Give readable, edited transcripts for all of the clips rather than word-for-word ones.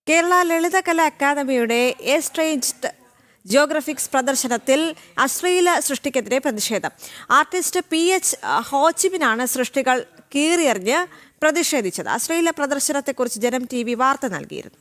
കേരള ലളിതകലാ അക്കാദമിയുടെ എസ്ട്രേഞ്ച്ഡ് ജിയോഗ്രഫിക്സ് പ്രദർശനത്തിൽ അശ്ലീല സൃഷ്ടിക്കെതിരെ പ്രതിഷേധം. ആർട്ടിസ്റ്റ് PH ഹോച്ചിമിനാണ് സൃഷ്ടികൾ കീറിയെറിഞ്ഞ് പ്രതിഷേധിച്ചത്. അശ്ലീല പ്രദർശനത്തെക്കുറിച്ച് ജനം TV വാർത്ത നൽകിയിരുന്നു.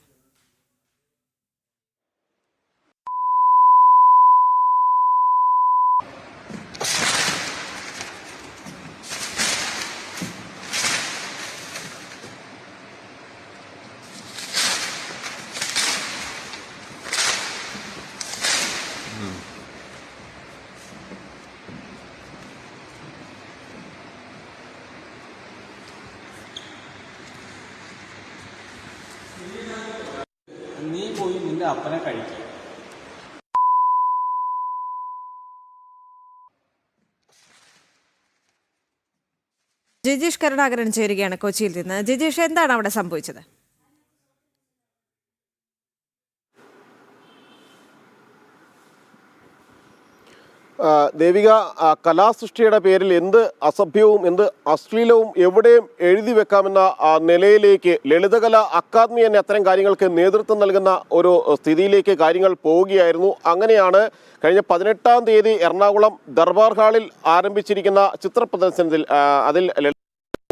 നീ പോയി നിന്റെ അപ്പനെ കഴിക്കുക. ജിജീഷ് കരുണാകരൻ ചേരുകയാണ് കൊച്ചിയിൽ നിന്ന്. ജിജീഷ്, എന്താണ് അവിടെ സംഭവിച്ചത്? ദേവിക, കലാസൃഷ്ടിയുടെ പേരിൽ എന്ത് അസഭ്യവും എന്ത് അശ്ലീലവും എവിടെയും എഴുതി വെക്കാമെന്ന നിലയിലേക്ക് ലളിതകലാ അക്കാദമി തന്നെ അത്തരം കാര്യങ്ങൾക്ക് നേതൃത്വം നൽകുന്ന ഒരു സ്ഥിതിയിലേക്ക് കാര്യങ്ങൾ പോവുകയായിരുന്നു. അങ്ങനെയാണ് കഴിഞ്ഞ 18-ാം തീയതി എറണാകുളം ദർബാർ ഹാളിൽ ആരംഭിച്ചിരിക്കുന്ന ചിത്ര പ്രദർശനത്തിൽ അതിൽ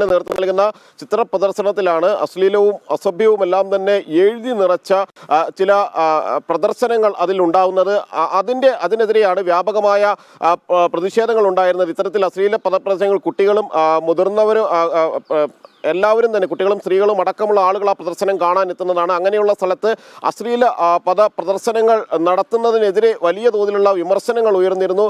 നേതൃത്വം നൽകുന്ന ചിത്ര പ്രദർശനത്തിലാണ് അശ്ലീലവും അസഭ്യവും എല്ലാം തന്നെ എഴുതി നിറച്ച ചില പ്രദർശനങ്ങൾ അതിലുണ്ടാവുന്നത്. അതിനെതിരെയാണ് വ്യാപകമായ പ്രതിഷേധങ്ങൾ ഉണ്ടായിരുന്നത്. ഇത്തരത്തിൽ അശ്ലീല പദപ്രദർശനങ്ങൾ കുട്ടികളും മുതിർന്നവരും എല്ലാവരും തന്നെ, കുട്ടികളും സ്ത്രീകളും അടക്കമുള്ള ആളുകൾ ആ പ്രദർശനം കാണാൻ എത്തുന്നതാണ്. അങ്ങനെയുള്ള സ്ഥലത്ത് അശ്ലീല പദ പ്രദർശനങ്ങൾ നടത്തുന്നതിനെതിരെ വലിയ തോതിലുള്ള വിമർശനങ്ങൾ ഉയർന്നിരുന്നു.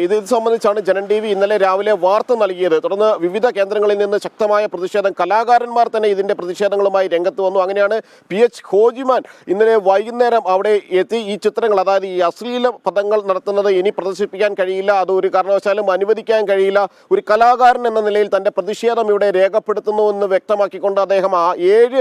ഇത് സംബന്ധിച്ചാണ് ജനം TV ഇന്നലെ രാവിലെ വാർത്ത നൽകിയത്. തുടർന്ന് വിവിധ കേന്ദ്രങ്ങളിൽ നിന്ന് ശക്തമായ പ്രതിഷേധം, കലാകാരന്മാർ തന്നെ ഇതിൻ്റെ പ്രതിഷേധങ്ങളുമായി രംഗത്ത് വന്നു. അങ്ങനെയാണ് PH ഹോജിമാൻ ഇന്നലെ വൈകുന്നേരം അവിടെ എത്തി ഈ ചിത്രങ്ങൾ, അതായത് ഈ അശ്ലീല പദങ്ങൾ നടത്തുന്നത് ഇനി പ്രദർശിപ്പിക്കാൻ കഴിയില്ല, അത് ഒരു കാരണവശാലും അനുവദിക്കാൻ കഴിയില്ല, ഒരു കലാകാരൻ എന്ന നിലയിൽ തൻ്റെ പ്രതിഷേധം ഇവിടെ രേഖപ്പെടുത്തുന്നു എന്ന് വ്യക്തമാക്കിക്കൊണ്ട് അദ്ദേഹം ആ 7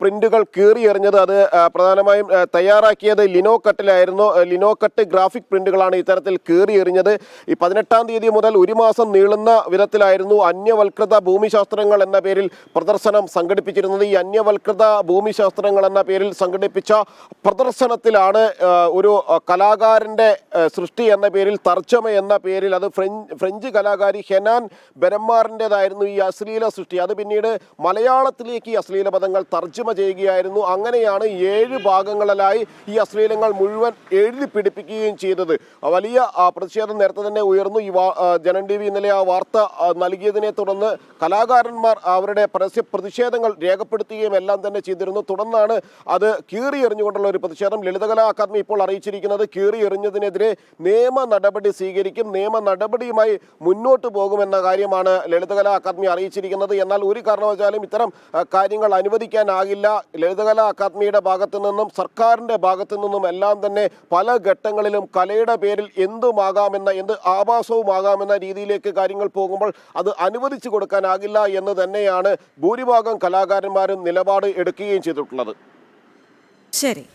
പ്രിന്റുകൾ കീറിയെറിഞ്ഞത്. അത് പ്രധാനമായും തയ്യാറാക്കിയത് ലിനോക്കട്ടിലായിരുന്നു. ലിനോക്കട്ട് ഗ്രാഫിക് പ്രിന്റുകളാണ് ഇത്തരത്തിൽ കീറിയെറിഞ്ഞത്. ഈ 18-ാം തീയതി മുതൽ ഒരു മാസം നീളുന്ന വിധത്തിലായിരുന്നു അന്യവൽകൃത ഭൂമിശാസ്ത്രങ്ങൾ എന്ന പേരിൽ പ്രദർശനം സംഘടിപ്പിച്ചിരുന്നത്. ഈ അന്യവൽകൃത ഭൂമിശാസ്ത്രങ്ങൾ എന്ന പേരിൽ സംഘടിപ്പിച്ച പ്രദർശനത്തിലാണ് ഒരു കലാകാരൻ്റെ സൃഷ്ടി എന്ന പേരിൽ, തർജ്ജമ എന്ന പേരിൽ, അത് ഫ്രഞ്ച് കലാകാരി ഹെനാൻ ബെരമാറിൻ്റെതായിരുന്നു ഈ അശ്ലീല സൃഷ്ടി. അത് പിന്നീട് മലയാളത്തിലേക്ക് ഈ അശ്ലീല പദങ്ങൾ തർജ്ജമ ചെയ്യുകയായിരുന്നു. അങ്ങനെയാണ് 7 ഭാഗങ്ങളിലായി ഈ അശ്ലീലങ്ങൾ മുഴുവൻ എഴുതി പിടിപ്പിക്കുകയും ചെയ്തത്. വലിയ പ്രതിഷേധം നേരത്തെ തന്നെ ഉയർന്നു. ഈ ജനം TV ഇന്നലെ ആ വാർത്ത നൽകിയതിനെ തുടർന്ന് കലാകാരന്മാർ അവരുടെ പ്രതിഷേധങ്ങൾ രേഖപ്പെടുത്തുകയും എല്ലാം തന്നെ ചെയ്തിരുന്നു. തുടർന്നാണ് അത് കീറിയെറിഞ്ഞുകൊണ്ടുള്ള ഒരു പ്രതിഷേധം ലളിതകലാ അക്കാദമി ഇപ്പോൾ അറിയിച്ചിരിക്കുന്നത്. കീറിയെറിഞ്ഞതിനെതിരെ നിയമ നടപടി സ്വീകരിക്കും, നിയമ നടപടിയുമായി മുന്നോട്ട് പോകുമെന്ന കാര്യമാണ് ലളിതകലാ അക്കാദമി അറിയിച്ചിരിക്കുന്നത്. എന്നാൽ ഒരു കാരണവശാലും ഇത്തരം കാര്യങ്ങൾ അനുവദിക്കാനാകില്ല. ലളിതകലാ അക്കാദമിയുടെ ഭാഗത്തു നിന്നും സർക്കാരിൻ്റെ ഭാഗത്തു നിന്നും എല്ലാം തന്നെ പല ഘട്ടങ്ങളിലും കലയുടെ പേരിൽ എന്തുമാകാമെന്ന, എന്ത് ആഭാസവുമാകാമെന്ന രീതിയിലേക്ക് കാര്യങ്ങൾ പോകുമ്പോൾ അത് അനുവദിച്ചു കൊടുക്കാനാകില്ല എന്ന് തന്നെയാണ് ഭൂരിഭാഗം കലാകാരന്മാരും നിലപാട് എടുക്കുകയും ചെയ്തിട്ടുള്ളത്. ശരി.